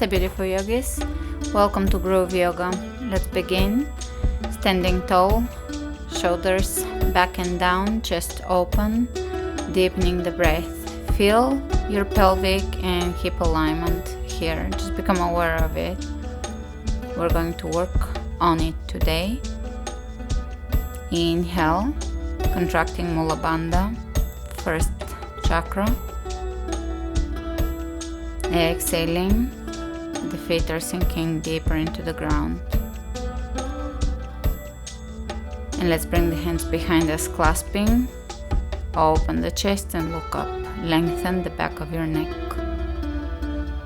Namaste, beautiful yogis. Welcome to Groove Yoga. Let's begin. Standing tall, shoulders back and down, chest open, deepening the breath. Feel your pelvic and hip alignment here. Just become aware of it. We're going to work on it today. Inhale, contracting Mula Bandha, first chakra. Exhaling, the feet are sinking deeper into the ground. And let's bring the hands behind us, clasping. Open the chest and look up. Lengthen the back of your neck.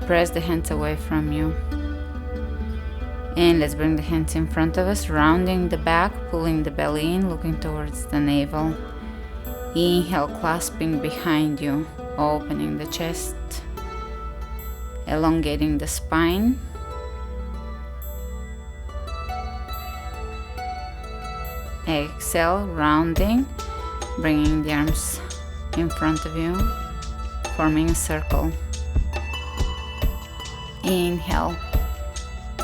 Press the hands away from you. And let's bring the hands in front of us, rounding the back, pulling the belly in, looking towards the navel. Inhale, clasping behind you, opening the chest. Elongating the spine. Exhale, rounding, bringing the arms in front of you, forming a circle. Inhale,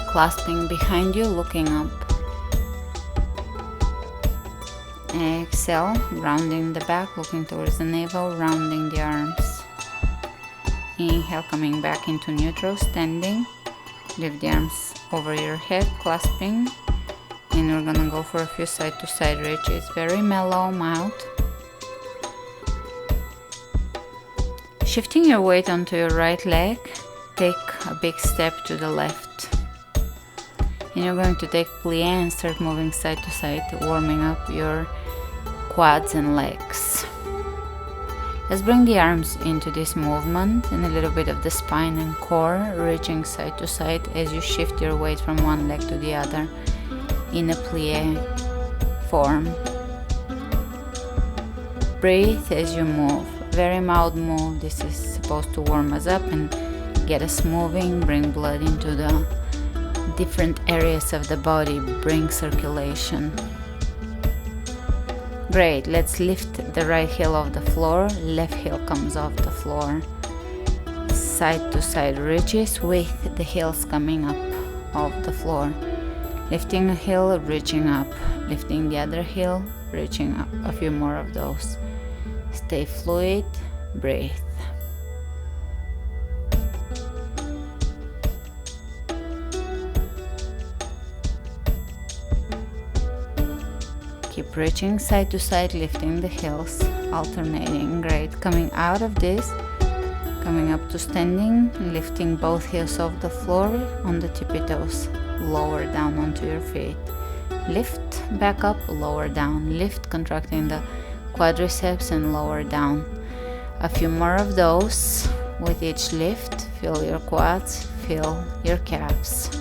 clasping behind you, looking up. Exhale, rounding the back, looking towards the navel, rounding the arms. Inhale, coming back into neutral, standing. Lift the arms over your head, clasping. And we're gonna go for a few side to side reaches. Very mellow, mild. Shifting your weight onto your right leg, take a big step to the left. And you're going to take plie and start moving side to side, warming up your quads and legs. Let's bring the arms into this movement and a little bit of the spine and core, reaching side to side as you shift your weight from one leg to the other in a plie form. Breathe as you move. Very mild move. This is supposed to warm us up and get us moving, bring blood into the different areas of the body, bring circulation. Great, let's lift the right heel off the floor, left heel comes off the floor. Side to side reaches with the heels coming up off the floor. Lifting a heel, reaching up. Lifting the other heel, reaching up. A few more of those. Stay fluid, breathe. Keep reaching side to side, lifting the heels, alternating. Great. Coming out of this, coming up to standing, lifting both heels off the floor on the tippy toes. Lower down onto your feet. Lift, back up, lower down. Lift, contracting the quadriceps and lower down. A few more of those. With each lift, feel your quads, feel your calves.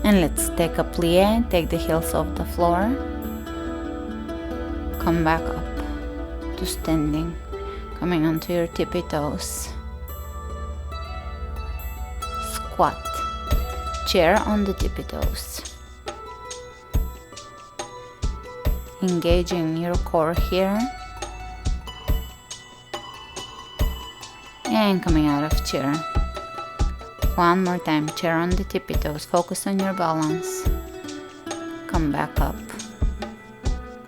And let's take a plie, take the heels off the floor, come back up to standing, coming onto your tippy toes, squat, chair on the tippy toes, engaging your core here, and coming out of chair. One more time, chair on the tippy toes, focus on your balance, come back up,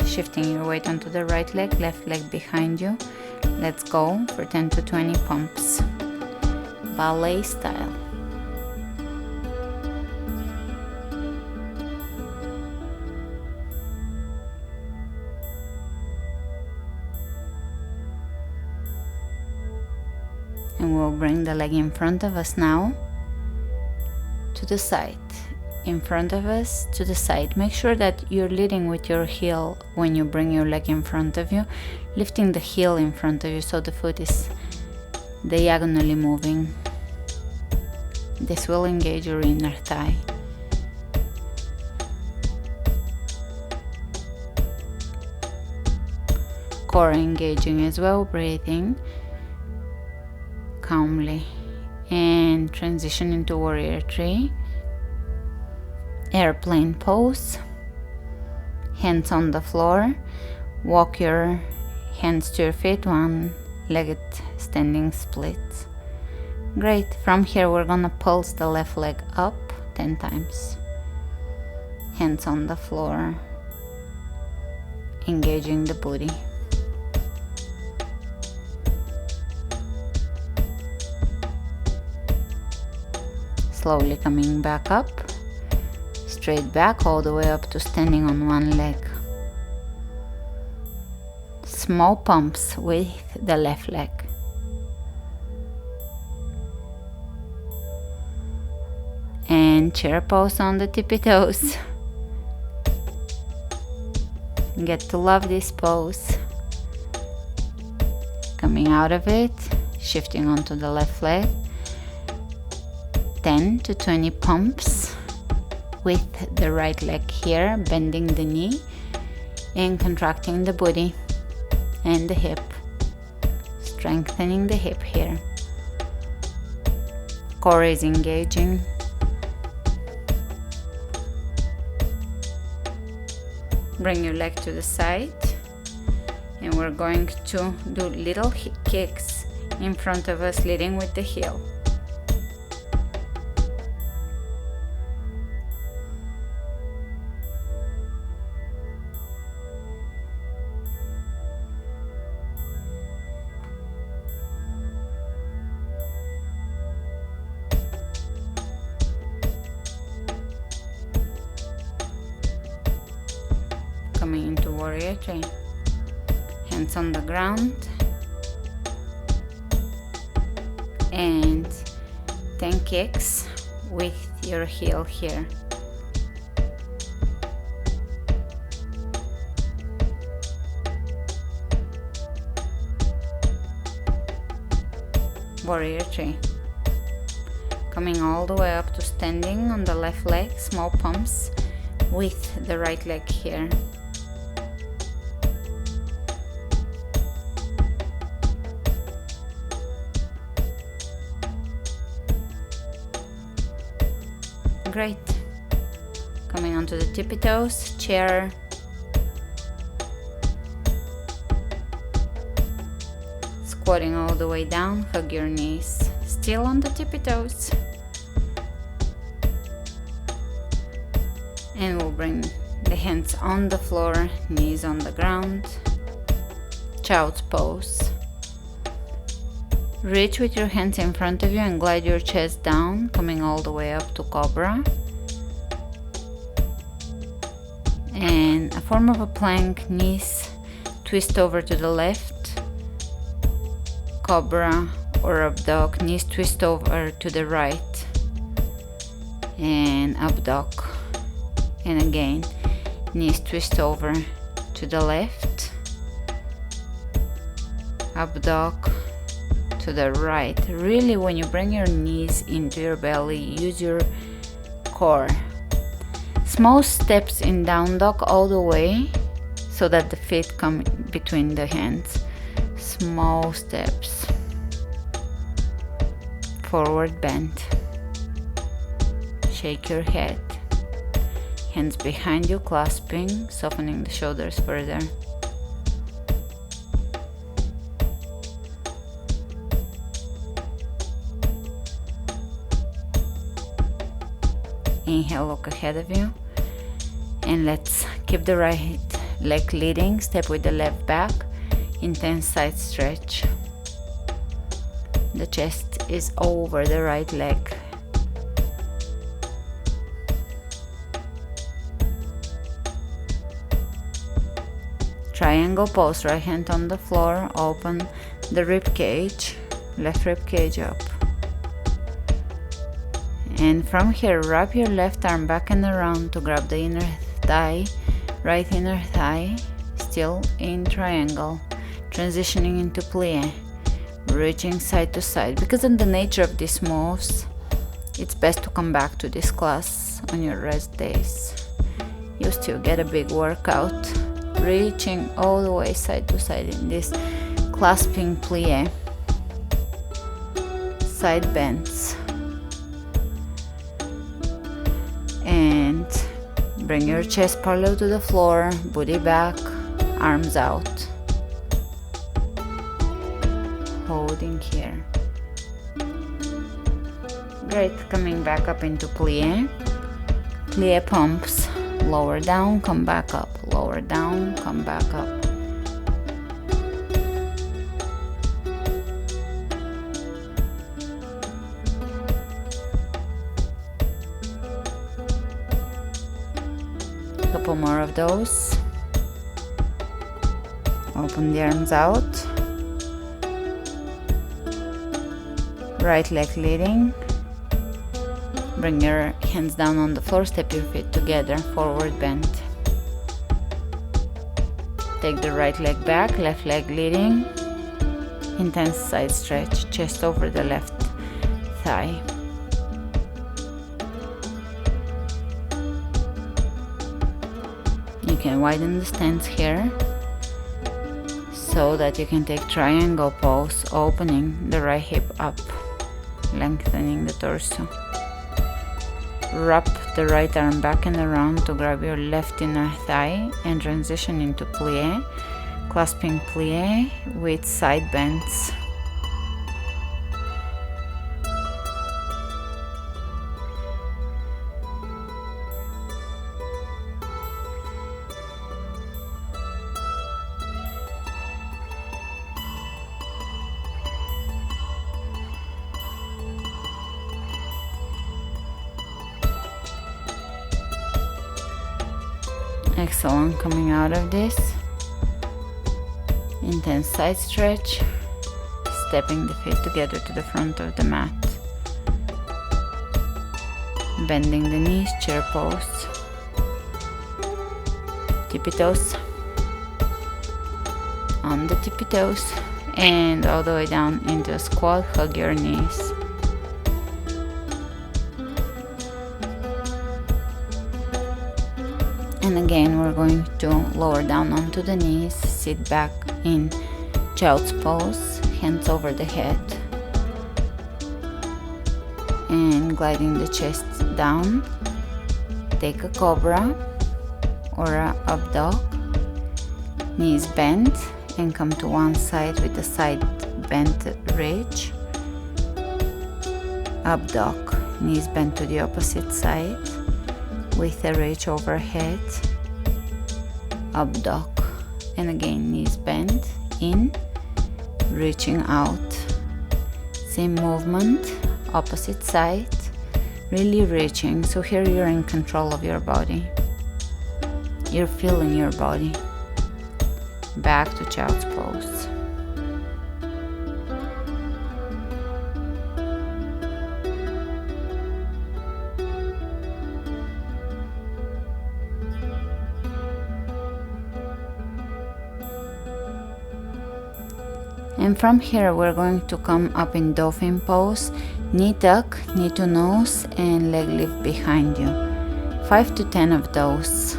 shifting your weight onto the right leg, left leg behind you. Let's go for 10 to 20 pumps, ballet style. And we'll bring the leg in front of us now. To the side, in front of us, to the side. Make sure that you're leading with your heel when you bring your leg in front of you, lifting the heel in front of you so the foot is diagonally moving. This will engage your inner thigh. Core engaging as well, breathing calmly. And transition into warrior three. Airplane pose. Hands on the floor. Walk your hands to your feet, one-legged standing splits. Great. From here we're gonna pulse the left leg up 10 times. Hands on the floor, engaging the booty. Slowly coming back up, straight back all the way up to standing on one leg. Small pumps with the left leg. And chair pose on the tippy toes. Get to love this pose. Coming out of it, shifting onto the left leg. 10 to 20 pumps with the right leg here, bending the knee and contracting the booty and the hip, strengthening the hip here. Core is engaging. Bring your leg to the side, and we're going to do little kicks in front of us, leading with the heel. Coming into warrior three. Hands on the ground. And 10 kicks with your heel here. Warrior three. Coming all the way up to standing on the left leg, small pumps with the right leg here. Great. Coming onto the tippy toes, chair. Squatting all the way down, hug your knees. Still on the tippy toes. And we'll bring the hands on the floor, knees on the ground. Child's pose. Reach with your hands in front of you and glide your chest down, coming all the way up to cobra. And a form of a plank, knees twist over to the left. Cobra or up dog, knees twist over to the right. And up dog. And again, knees twist over to the left. Up dog. To the right. Really, when you bring your knees into your belly, use your core. Small steps in down dog all the way so that the feet come between the hands. Small steps. Forward bend. Shake your head. Hands behind you, clasping, softening the shoulders further. Inhale, look ahead of you, and let's keep the right leg leading. Step with the left back, intense side stretch. The chest is over the right leg. Triangle pose, right hand on the floor, open the rib cage, left rib cage up. And from here, wrap your left arm back and around to grab the inner thigh, right inner thigh, still in triangle, transitioning into plie, reaching side to side. Because of the nature of these moves, it's best to come back to this class on your rest days. You still get a big workout, reaching all the way side to side in this clasping plie. Side bends. And bring your chest parallel to the floor, booty back, arms out, holding here. Great, coming back up into plie. Plie pumps, lower down, come back up, lower down, come back up. Couple more of those. Open the arms out. Right leg leading. Bring your hands down on the floor, step your feet together, forward bend. Take the right leg back, left leg leading. Intense side stretch, chest over the left thigh. You can widen the stance here so that you can take triangle pose, opening the right hip up, lengthening the torso. Wrap the right arm back and around to grab your left inner thigh and transition into plie, clasping plie with side bends. Excellent, coming out of this. Intense side stretch, stepping the feet together to the front of the mat. Bending the knees, chair pose. Tippy toes. On the tippy toes. And all the way down into a squat, hug your knees. And again, we're going to lower down onto the knees, sit back in child's pose, hands over the head, and gliding the chest down. Take a cobra or a up dog, knees bent, and come to one side with a side bent ridge. Up dog, knees bent to the opposite side, with a reach overhead, up dog, and again knees bent, in, reaching out, same movement, opposite side, really reaching. So here you're in control of your body, you're feeling your body. Back to child's pose. And from here we're going to come up in dolphin pose, knee tuck, knee to nose, and leg lift behind you. 5 to 10 of those.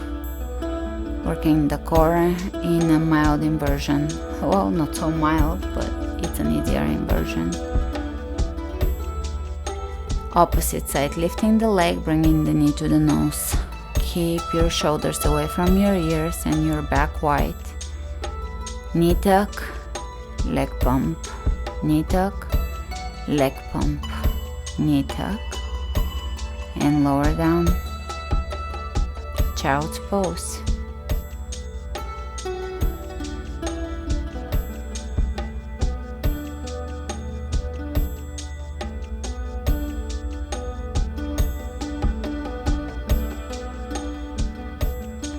Working the core in a mild inversion. Well, not so mild, but it's an easier inversion. Opposite side, lifting the leg, bringing the knee to the nose. Keep your shoulders away from your ears and your back wide. Knee tuck, leg pump, knee tuck, leg pump, knee tuck, and lower down. Child's pose.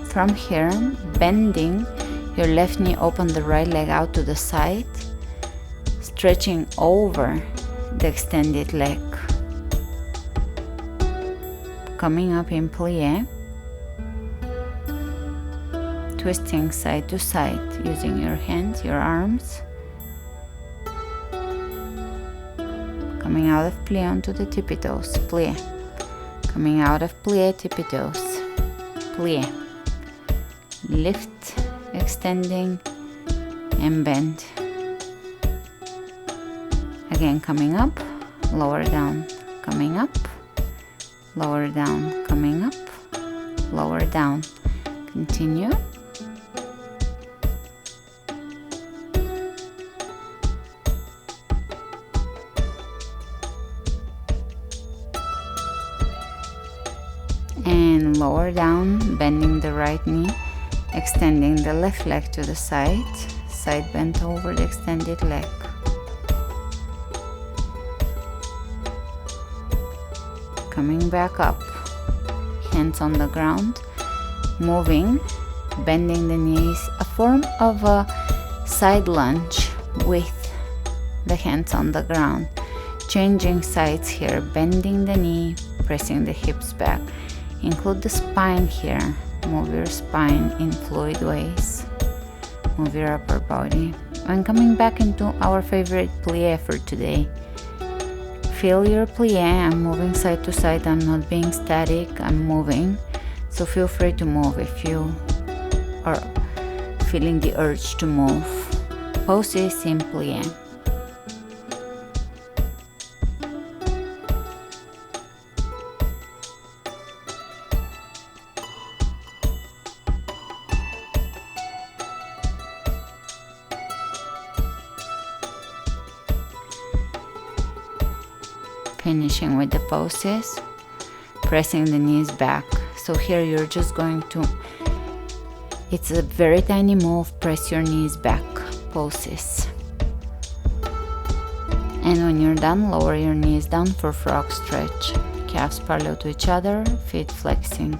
From here, bending your left knee, open the right leg out to the side, stretching over the extended leg. Coming up in plie, twisting side to side, using your hands, your arms. Coming out of plie onto the tippy toes, plie. Coming out of plie, tippy toes, plie. Lift, extending, and bend. Again, coming up, lower down, coming up, lower down, coming up, lower down. Continue. lower down, bending the right knee, extending the left leg to the side, side bend over the extended leg. Coming back up, hands on the ground, moving, bending the knees, a form of a side lunge with the hands on the ground. Changing sides here, bending the knee, pressing the hips back. Include the spine here. Move your spine in fluid ways. Move your upper body. And coming back into our favorite plie for today. Feel your plie. I'm moving side to side. I'm not being static. I'm moving. So feel free to move if you are feeling the urge to move. Poses in plie. Finishing with the poses, pressing the knees back. So here you're just going to, it's a very tiny move, press your knees back, poses. And when you're done, lower your knees down for frog stretch. Calves parallel to each other, feet flexing.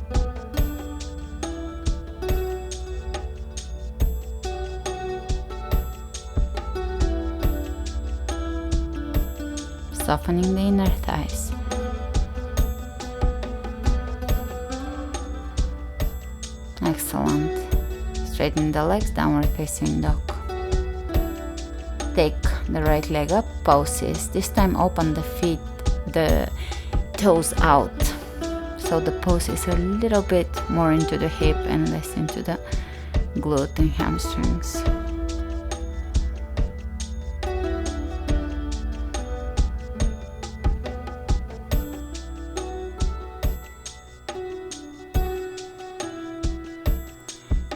Softening the inner thighs. Excellent. Straighten the legs, downward facing dog. Take the right leg up, poses. This time open the feet, the toes out. So the poses are a little bit more into the hip and less into the glute and hamstrings.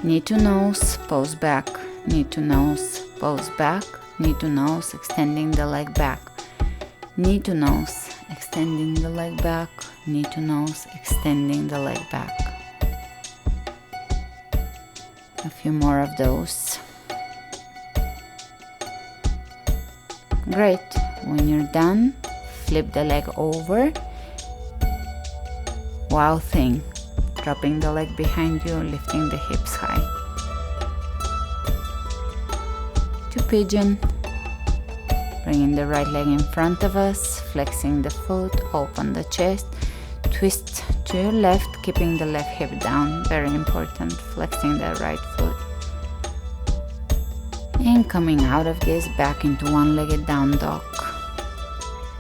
Knee to nose, pose back, knee to nose, pose back, knee to nose, extending the leg back, knee to nose, extending the leg back, knee to nose, extending the leg back. A few more of those. Great. When you're done, flip the leg over. Wow thing. Dropping the leg behind you, lifting the hips high. To pigeon. Bringing the right leg in front of us, flexing the foot, open the chest, twist to your left, keeping the left hip down, very important, flexing the right foot. And coming out of this, back into one-legged down dog.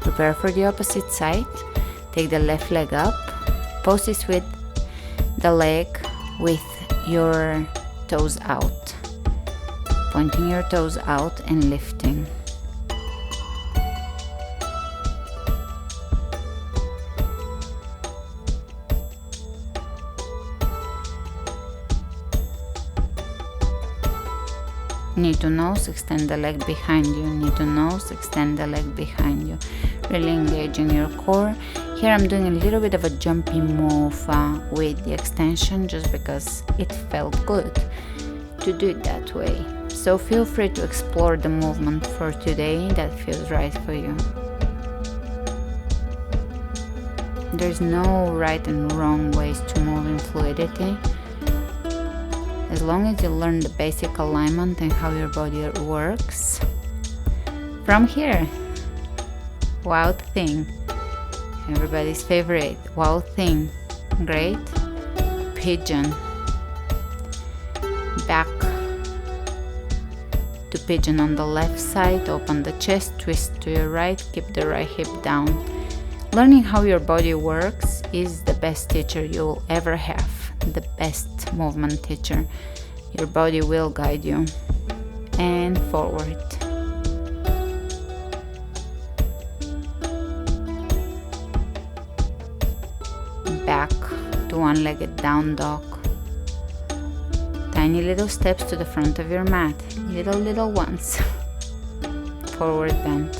Prepare for the opposite side, take the left leg up, poses with the leg with your toes out, pointing your toes out and lifting. Knee to nose, extend the leg behind you, knee to nose, extend the leg behind you, really engaging your core. Here I'm doing a little bit of a jumpy move with the extension just because it felt good to do it that way. So feel free to explore the movement for today that feels right for you. There's no right and wrong ways to move in fluidity. As long as you learn the basic alignment and how your body works. From here, wow thing. Everybody's favorite, wow thing. Great. Pigeon. Back to pigeon on the left side, open the chest, twist to your right, keep the right hip down. Learning how your body works is the best teacher you will ever have, the best movement teacher. Your body will guide you. And forward. Back to one-legged down dog. Tiny little steps to the front of your mat, little ones. Forward bend.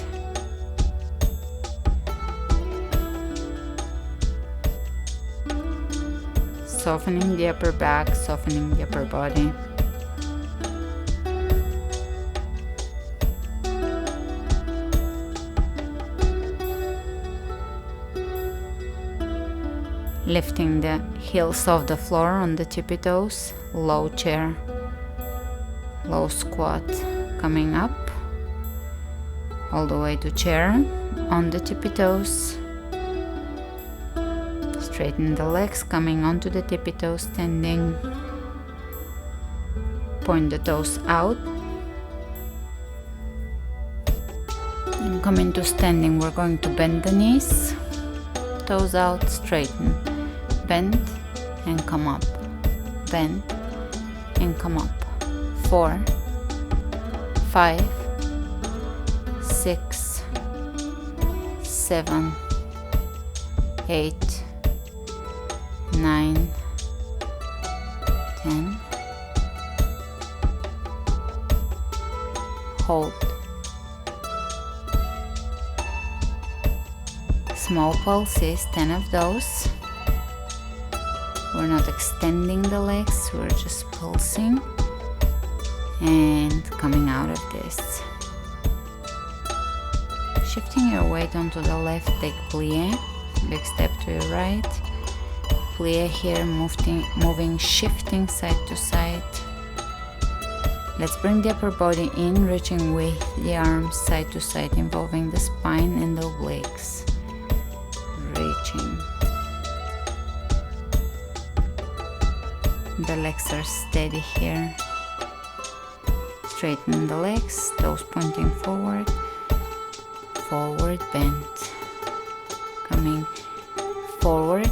softening the upper back, softening the upper body. Lifting the heels off the floor on the tippy toes, low chair, low squat, coming up all the way to chair on the tippy toes. Straighten the legs, coming onto the tippy toes, standing. Point the toes out. And come into standing. We're going to bend the knees, toes out, straighten. Bend and come up. Bend and come up. 4, 5, 6, 7, 8, 9, 10. Hold. Small pulses, 10 of those. We're not extending the legs, we're just pulsing and coming out of this. Shifting your weight onto the left, take plie, big step to your right. Plie here, moving, shifting side to side. Let's bring the upper body in, reaching with the arms side to side, involving the spine and the obliques. Reaching. The legs are steady here. Straighten the legs, toes pointing forward. Forward bend. Coming forward,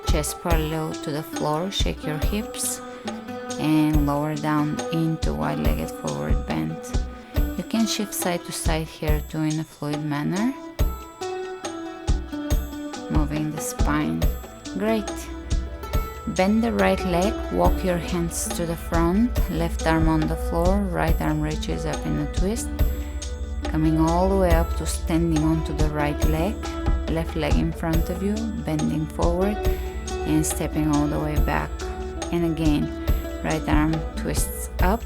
chest parallel to the floor, shake your hips and lower down into wide-legged forward bend. You can shift side to side here too in a fluid manner. Moving the spine. Great. Bend the right leg, walk your hands to the front, left arm on the floor, right arm reaches up in a twist. Coming all the way up to standing onto the right leg, left leg in front of you, bending forward and stepping all the way back. And again, right arm twists up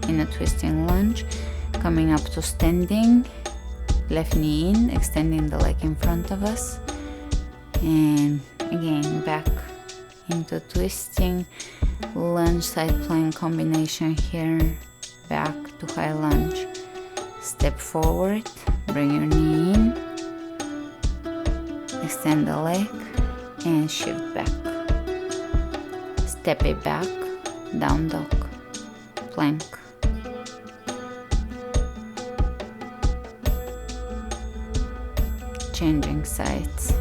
in a twisting lunge, coming up to standing, left knee in, extending the leg in front of us, and again back into twisting lunge, side plank combination here, back to high lunge. Step forward, bring your knee in, extend the leg and shift back. Step it back, down dog, plank. Changing sides,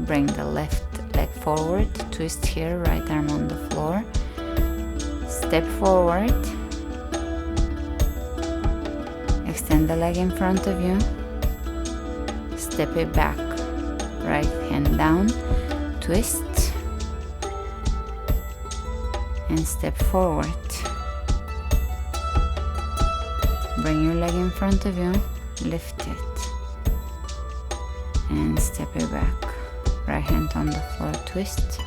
bring the left leg forward, twist here, right arm on the floor. Step forward, extend the leg in front of you, step it back, right hand down, twist and step forward. Bring your leg in front of you, lift it and step it back, right hand on the floor, twist.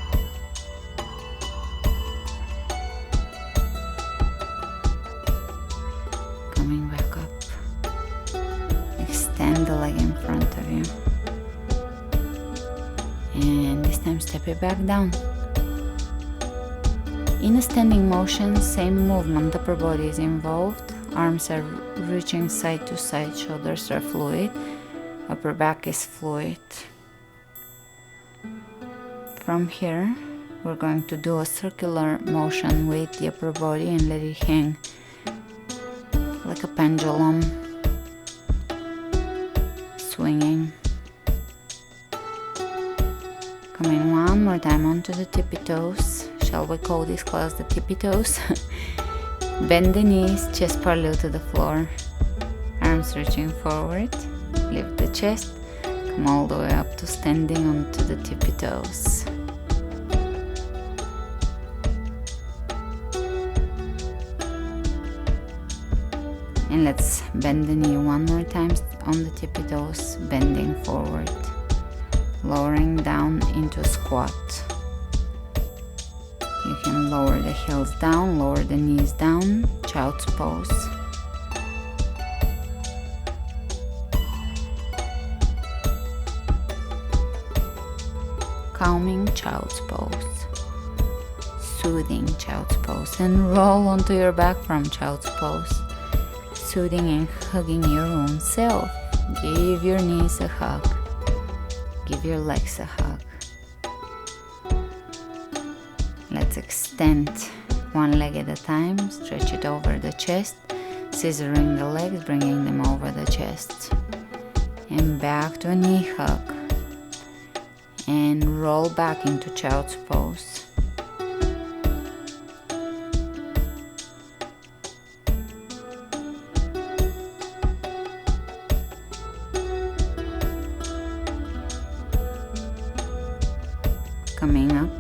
Coming back up. Extend the leg in front of you. And this time step it back down. In a standing motion, same movement, upper body is involved. Arms are reaching side to side, shoulders are fluid, upper back is fluid. From here, we're going to do a circular motion with the upper body and let it hang like a pendulum, swinging. Coming one more time onto the tippy toes. Shall we call this class the tippy toes? Bend the knees, chest parallel to the floor, arms reaching forward, lift the chest, come all the way up to standing onto the tippy toes. And let's bend the knee one more time on the tippy toes, bending forward, lowering down into a squat. You can lower the heels down, lower the knees down, child's pose. Calming child's pose. Soothing child's pose. And roll onto your back from child's pose. Soothing and hugging your own self. Give your knees a hug. Give your legs a hug. Let's extend one leg at a time. Stretch it over the chest. Scissoring the legs, bringing them over the chest. And back to a knee hug. And roll back into child's pose. Coming up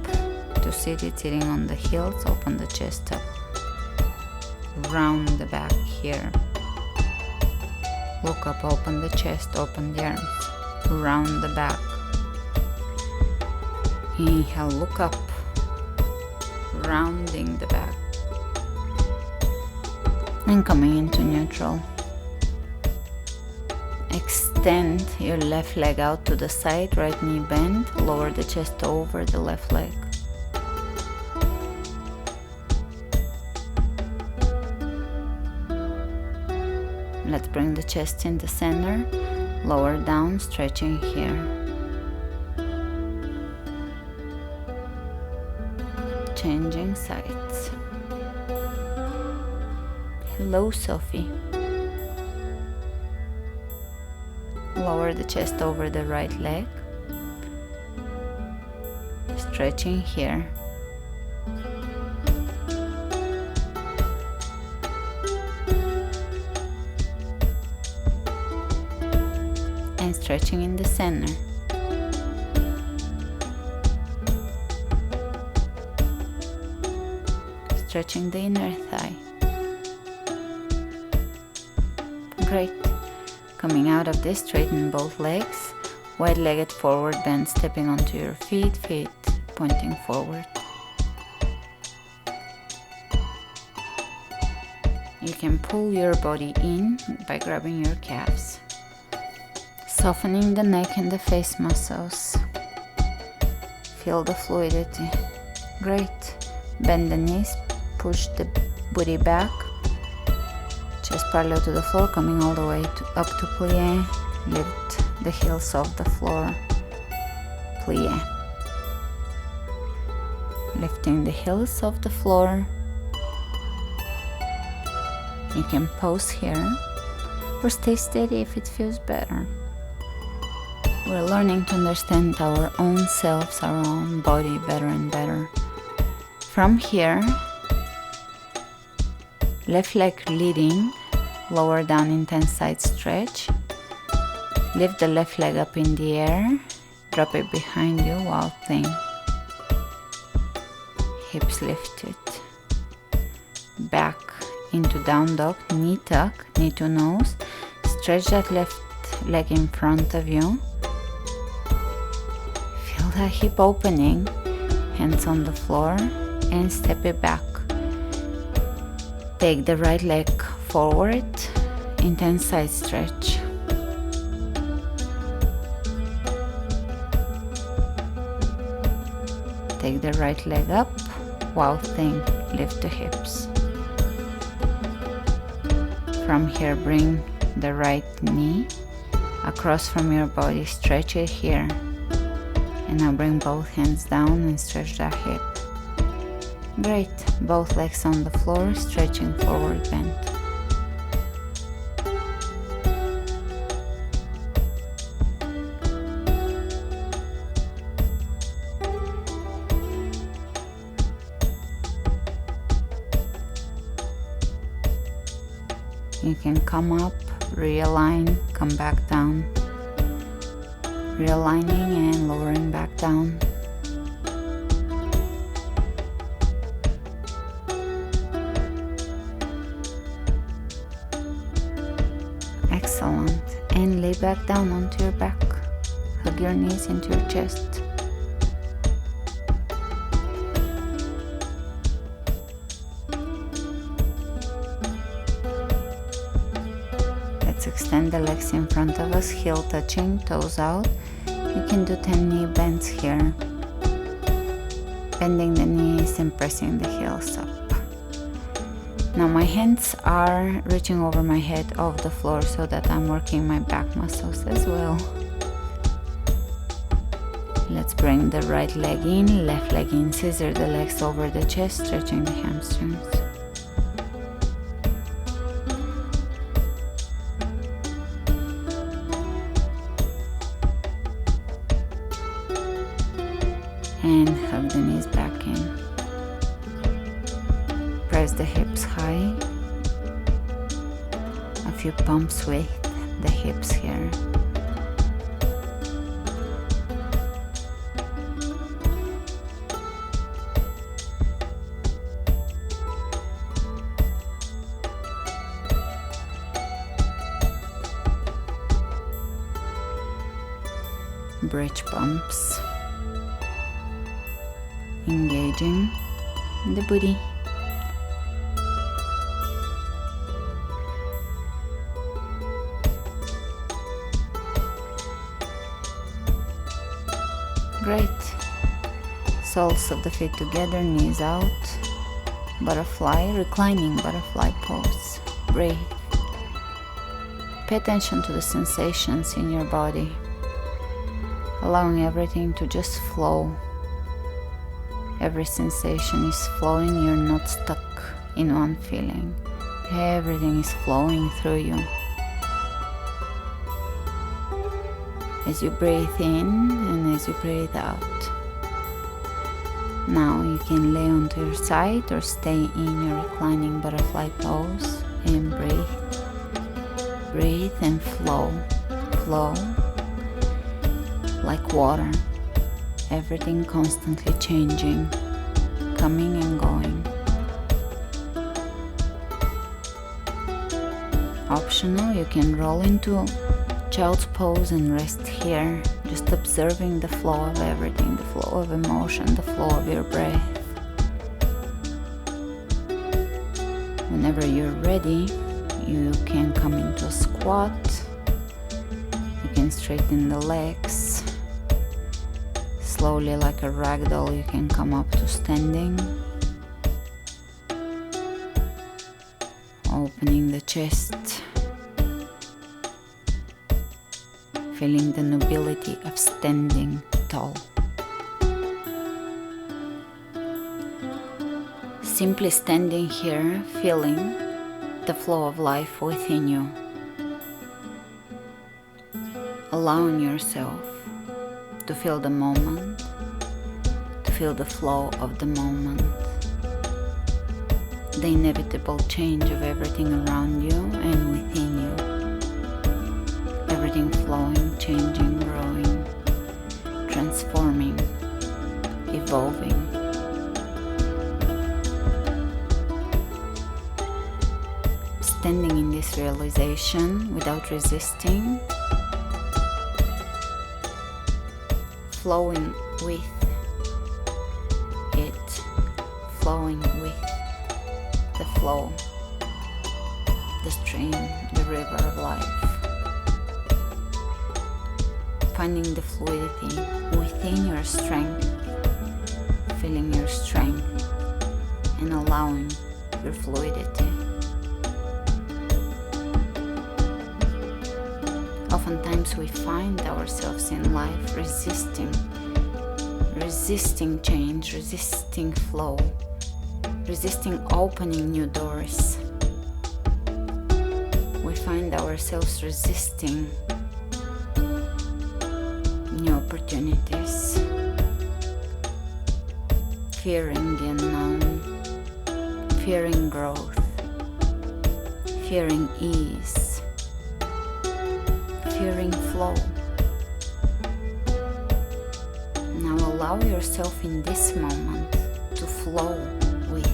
to seated, sitting on the heels, open the chest up. Round the back here. Look up, open the chest, open the arms. Round the back. Inhale, look up, rounding the back, and coming into neutral. Extend your left leg out to the side, right knee bend, lower the chest over the left leg. Let's bring the chest in the center, lower down, stretching here. Changing sides. Hello, Sophie. Lower the chest over the right leg. Stretching here. And stretching in the center. Stretching the inner thigh. Great. Coming out of this, straighten both legs. Wide-legged forward bend, stepping onto your feet, feet pointing forward. You can pull your body in by grabbing your calves. Softening the neck and the face muscles. Feel the fluidity. Great. Bend the knees. Push the booty back, chest parallel to the floor, coming all the way up to plie. Lift the heels off the floor, plie. Lifting the heels off the floor. You can pose here or stay steady if it feels better. We're learning to understand our own selves, our own body better and better. From here, left leg leading, lower down, intense side stretch. Lift the left leg up in the air, drop it behind you, wild thing. Hips lifted. Back into down dog, knee tuck, knee to nose. Stretch that left leg in front of you. Feel that hip opening, hands on the floor, and step it back. Take the right leg forward, intense side stretch. Take the right leg up, wild thing, lift the hips. From here, bring the right knee across from your body, stretch it here. And now bring both hands down and stretch that hip. Great, both legs on the floor, stretching forward bend. You can come up, realign, come back down. Realigning and lowering back down. Excellent. And lay back down onto your back. Hug your knees into your chest. Let's extend the legs in front of us, heel touching, toes out. You can do 10 knee bends here, bending the knees and pressing the heels up. Now my hands are reaching over my head off the floor so that I'm working my back muscles as well. Let's bring the right leg in, left leg in, scissor the legs over the chest, stretching the hamstrings. And hug the knees back in. Press the hips high. A few pumps with the hips here. Bridge bumps. Engaging the booty. Great. Soles of the feet together, knees out. Butterfly, reclining butterfly pose. Breathe. Pay attention to the sensations in your body, allowing everything to just flow. Every sensation is flowing, you're not stuck in one feeling. Everything is flowing through you. As you breathe in and as you breathe out. Now you can lay onto your side or stay in your reclining butterfly pose and breathe. Breathe and flow. Flow like water. Everything constantly changing, coming and going. Optional, you can roll into child's pose and rest here, just observing the flow of everything, the flow of emotion, the flow of your breath. Whenever you're ready, you can come into a squat. You can straighten the legs. Slowly, like a ragdoll, you can come up to standing. Opening the chest. Feeling the nobility of standing tall. Simply standing here, feeling the flow of life within you. Allowing yourself to feel the moment, to feel the flow of the moment, the inevitable change of everything around you and within you. Everything flowing, changing, growing, transforming, evolving. Standing in this realization without resisting, flowing with it, flowing with the flow, the stream, the river of life. Finding the fluidity within your strength, feeling your strength and allowing your fluidity. Oftentimes we find ourselves in life resisting change, resisting flow, resisting opening new doors. We find ourselves resisting new opportunities, fearing the unknown, fearing growth, fearing ease, fearing flow. Now allow yourself in this moment to flow with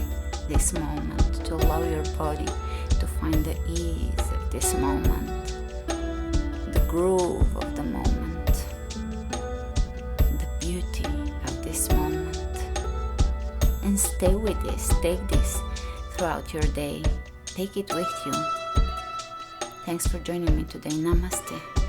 this moment, to allow your body to find the ease of this moment, the groove of the moment, the beauty of this moment. And stay with this, take this throughout your day, take it with you. Thanks for joining me today. Namaste.